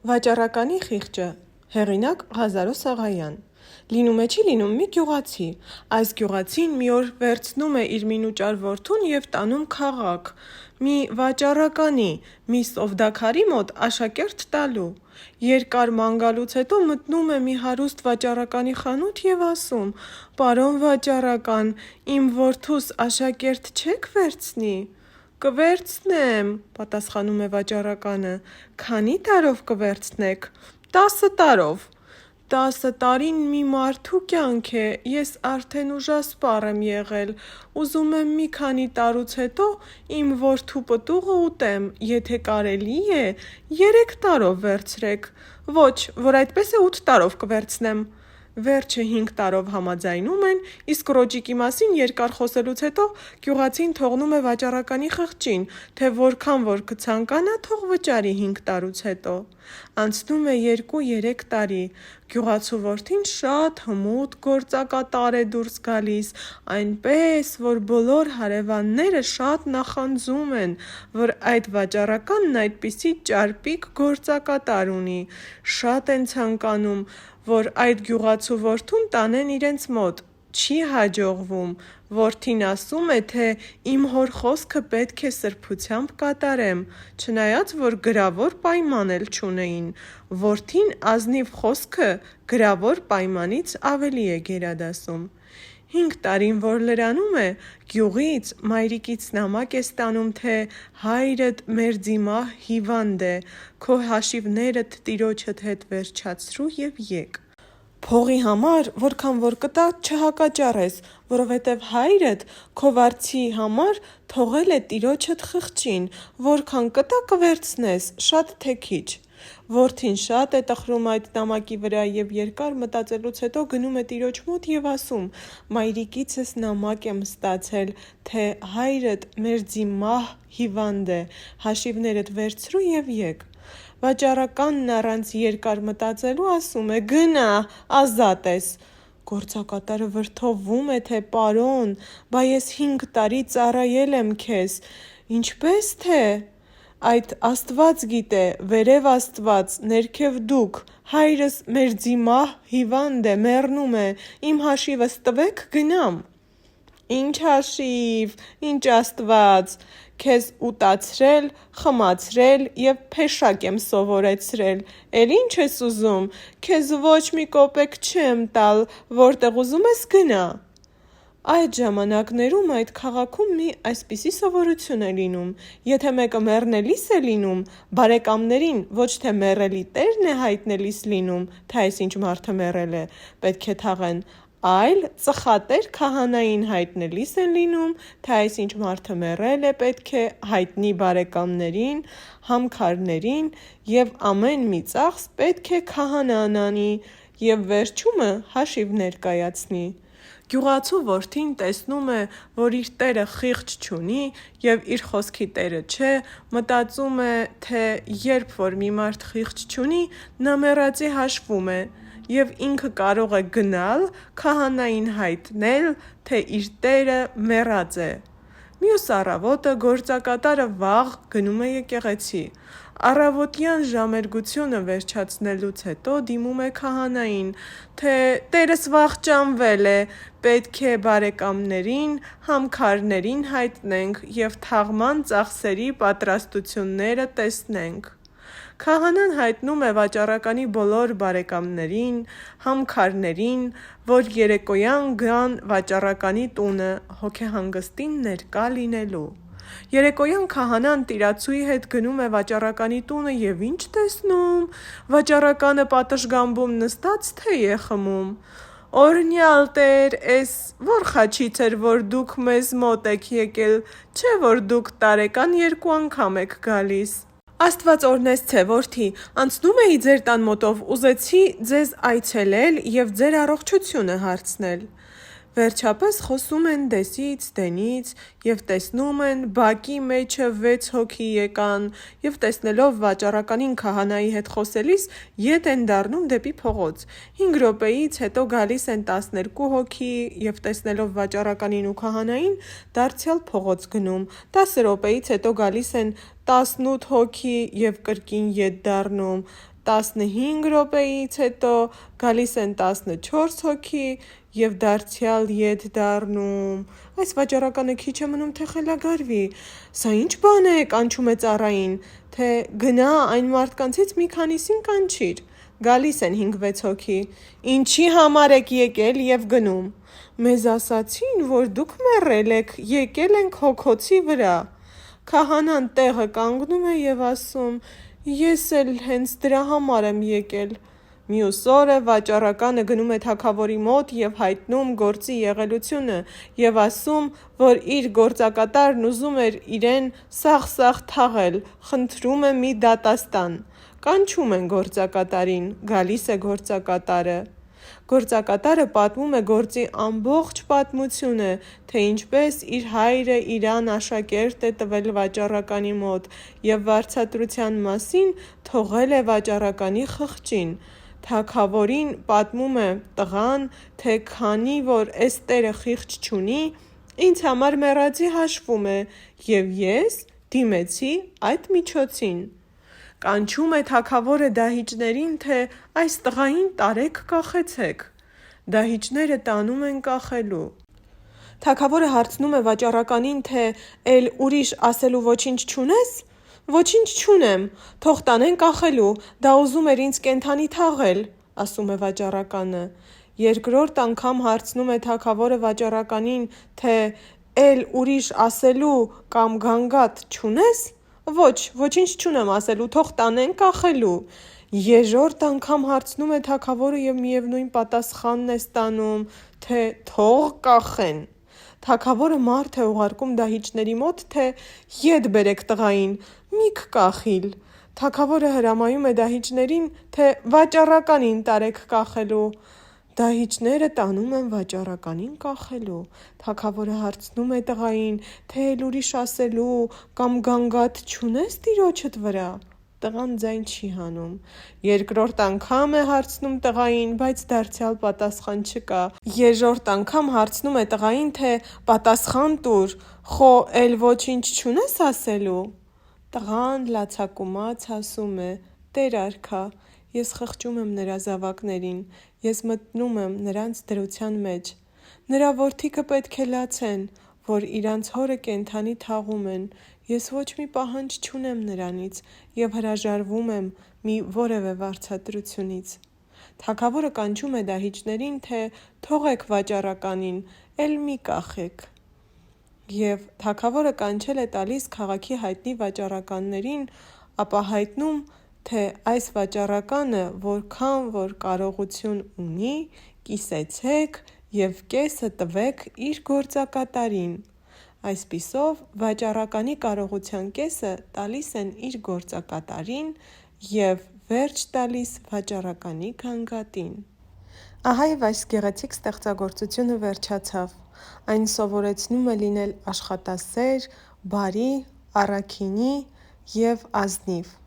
Վաճառականի խիղճը, հեղինակ Ղազարո Սաղայան։ Լինում է չի լինում մի գյուղացի, այս գյուղացին մի օր վերցնում է իր մինուճար որդուն և տանում քաղաք, մի վաճառականի, մի սովդաքարի մոտ աշակերտ տալու։ Երկար ման գալուց հետո մտնում է մի հարուստ վաճառականի խանութ և ասում. «Պարոն վաճառական, իմ որդուս աշակերտ չեք վերցնի»։ «Կվերցնեմ», պատասխանում է վաճառականը։ «Քանի տարով կվերցնեք»։ 10 տարով։ 10 տարին մի մարդու կյանք է, ես արդեն ուժասպառ եմ եղել, ուզում եմ մի քանի տարուց հետո իմ որդու պտուղը ուտեմ, եթե կարելի է, 3 տարով վերցրեք, ոչ, որ այդպես է 8 տարով կվերցնեմ։ Վերջը 5 տարով համաձայնում են, իսկ ռոճիկի մասին երկար խոսելուց հետո գյուղացին թողնում է վաճառականի խղճին, թե որքան որ կցանկանա, թող վճարի 5 տարուց հետո։ Անցնում է 2-3 տարի, գյուղացու որդին շատ հմուտ գործակատար է դուրս գալիս, այնպես, որ բոլոր հարևանները շատ նախանձում են, որ այդ վաճառականն այդպիսի ճարպիկ գործակատար ունի, շատ են ցանկանում, որ այդ գյուղացու որդուն տանեն իրենց մոտ, չի հաջողվում, որդին ասում է, թե իմ հոր խոսքը պետք է սրբությամբ կատարեմ, չնայած, որ գրավոր պայման էլ չունեին, որդին ազնիվ խոսքը գրավոր պայմանից ավելի է գերադասում։ 5 տարին որ լրանում է, գյուղից, մայրիկից նամակ է ստանում, թե հայրդ մերձիմահ հիվանդ է, քո հաշիվներդ տիրոջդ հետ վերջացրու և եկ։ Փողի համար, որքան որ կտա, չհակաճառես, որովհետև հայրդ քո վարձի համար թողել է տիրոջդ խղճին, որքան կտա կվերցնես, շատ թե քիչ։ Որդին շատ է տխրում այդ նամակի վրա և երկար մտածելուց հետո գնում է տիրոջ մոտ և ասում. «Մայրիկիցս նամակ եմ ստացել, թե հայրդ մերձիմահ հիվանդ է, հաշիվներդ վերցրու և եկ»։ Վաճառականն առանց երկար մտածելու ասում է. «Գնա, ազատ ես»։ Գործակատարը վրդովում է, թե պարոն, բա ես 5 տարի ծառայել եմ քեզ, ինչպե՞ս թե։ Այդ Աստված գիտե, վերև Աստված, ներքև դուք, հայրս մերձիմահ հիվանդ է, մեռնում է, իմ հաշիվս տվեք գնամ։ Ինչ հաշիվ, ինչ Աստված, քեզ ուտացրել, խմացրել և փեշակ եմ սովորեցրել, էլ ինչ ես ուզում, քեզ ոչ մի կոպեկ չեմ տալ, որտեղ ուզում ես գնա։ Այդ ժամանակներում այդ քաղաքում մի այսպիսի սովորություն է լինում. եթե մեկը մեռնելիս է լինում, բարեկամներին ոչ թե մեռելի տերն է հայտնելիս լինում, թե այսինչ մարդը մեռել է, պետք է թաղեն, այլ ծխատեր քահանային հայտնելիս են լինում, թե այսինչ մարդը մեռել է, պետք է հայտնի բարեկամներին, համքարներին և ամեն մի ծախս պետք է քահանան անի և վերջումը հաշիվ ներկայացնի։ Գյուղացու որդին տեսնում է, որ իր տերը խիղճ չունի և իր խոսքի տերը չէ, մտածում է, թե երբ որ մի մարդ խիղճ չունի, նա մեռածի հաշվում է և ինքը կարող է գնալ քահանային հայտնել, թե իր տերը մեռած է։ Մյուս առավոտը գործակատարը վաղ գնում է եկեղեցի։ Առավոտյան ժամերգությունը վերջացնելուց հետո դիմում է քահանային, թե տերս վախճանվել է, պետք է բարեկամներին, համքարներին հայտնենք և թաղման ծախսերի պատրաստությունները տեսնենք։ Քահանան հայտնում է վաճառականի բոլոր բարեկամներին, համքարներին, որ երեկոյան գան վաճառականի տունը, հոգեհանգստին ներկա լինելու։ Երեկոյան քահանան տիրացուի հետ գնում է վաճառականի տունը և ինչ տեսնում, վաճառականը պատշգամբում նստած թեյ է խմում։ Օրհնյալ Տեր, էս ո՞ր խաչից էր, որ դուք մեզ մոտ եք եկել, չէ՞ որ դուք տարեկան 2 անգամ եք գալիս։ Աստված օրհնեցցե, որդի, անցնում էի ձեր տան մոտով, ուզեցի ձեզ այցելել և ձեր առողջությունը հարցնել։ Վերջապես խոսում են դեսից, դենից և տեսնում են բակի մեջը 6 հոգի եկան և տեսնելով վաճառականին քահանայի հետ խոսելիս ետ են դառնում դեպի փողոց։ 5 րոպեից հետո գալիս են 12 հոգի և տեսնելով վաճառականին ու քահանային դարձյալ փողոց գնում, 10 րոպեից հետո գալիս են 18 հոգի և կրկին ետ դառնում, 15 րոպեից հետո գալիս են 14 հոգի և դարձյալ ետ դառնում։ Այս վաճառականը քիչ է մնում, թե խելագարվի։ Սա ինչ բան է, կանչում է ծառային, թե գնա այն մարդկանցից մի քանիսին կանչիր։ Գալիս են 5-6 հոգի։ Ինչի համար եք եկել և գնում։ Մեզ ասացին, որ դուք մեռել եք, եկել ենք հոգոցի վրա։ Քահանան տեղը կանգնում է և ասում. ես էլ հենց դրա համար եմ եկել։ Մյուս օրը վաճառականը գնում է թագավորի մոտ և հայտնում գործի եղելությունը և ասում, որ իր գործակատարն ուզում էր իրեն սաղ-սաղ թաղել, խնդրում է մի դատաստան։ Կանչում են գործակատարին, գալիս է գործակատարը։ Գործակատարը պատմում է գործի ամբողջ պատմությունը, թե ինչպես իր հայրը իրան աշակերտ է տվել վաճառականի մոտ և վարձատրության մասին թողել է վաճառականի խղճին։ Թագավորին պատմում է տղան, թե քանի որ էս խիղճ չունի, ինձ համար մեռածի հաշվում է և ես դիմեցի այդ միջոցին։ Կանչում է թագավորը դահիճներին, թե այս տղային տարեք կախեցեք։ Դահիճները տանում են կախելու։ Թագավորը հարցնում է վաճառականին, թե էլ ուրիշ ասելու ոչինչ չունես։ Ոչինչ չունեմ, թող տանեն կախելու, դա ուզում էր ինձ կենդանի թաղել, ասում է վաճառականը։ Երկրորդ անգամ հարցնում է թագավորը վաճառականին, թե էլ ուրիշ ասելու կամ գանգատ չունես։ Ոչ, ոչինչ չունեմ ասելու, թող տանեն կախելու։ Երրորդ անգամ հարցնում է թագավորը և միևնույն պատասխանն է ստանում, թե թող կախեն։ Թագավորը մարդ է ուղարկում դահիճների մոտ, թե ետ բերեք տղային, միք կախիլ։ Թագավորը հրամայում է դահիճներին, թե վաճառականին տարեք կախելու։ Դահիճները տանում են վաճառականին կախելու։ Թագավորը հարցնում է տղային, թե էլ ուրիշ ասելու կամ գանգատ չունես տիրոջդ վրա։ Տղան ձայն չի հանում։ Երկրորդ անգամ է հարցնում տղային, բայց դարձյալ պատասխան չկա։ Երրորդ անգամ հարցնում է տղային, թե պատասխան տուր, խո էլ ոչինչ չունես ասելու։ Տղան լացակումած ասում է. Տեր արքա, ես խղճում եմ նրա զավակներին, ես մտնում եմ նրանց դրության մեջ։ Նրա որդիքը պետք է լացեն, որ իրանց հորը կենդանի թաղում են, ես ոչ մի պահանջ չունեմ նրանից և հրաժարվում եմ մի որևէ վարձատրությունից։ Թագավորը կանչում է դահիճներին, թե թողեք վաճառականին, էլ մի կախեք։ Եվ թագավորը կանչել է տալիս քաղաքի հայտնի վաճառականներին, ապա հայտնում, թե այս վաճառականը որքան որ կարողություն ունի, կիսեցեք և կեսը տվեք իր գործակատարին։ Այսպիսով վաճառականի կարողության կեսը տալիս են իր գործակատարին և վերջ տալիս վաճառականի գանգատին։ Ահա և այս գեղեցիկ ստեղծագործությունը վերջացավ։ Այն սովորեցնում է լինել աշխատասեր, բարի, առաքինի և ազնիվ։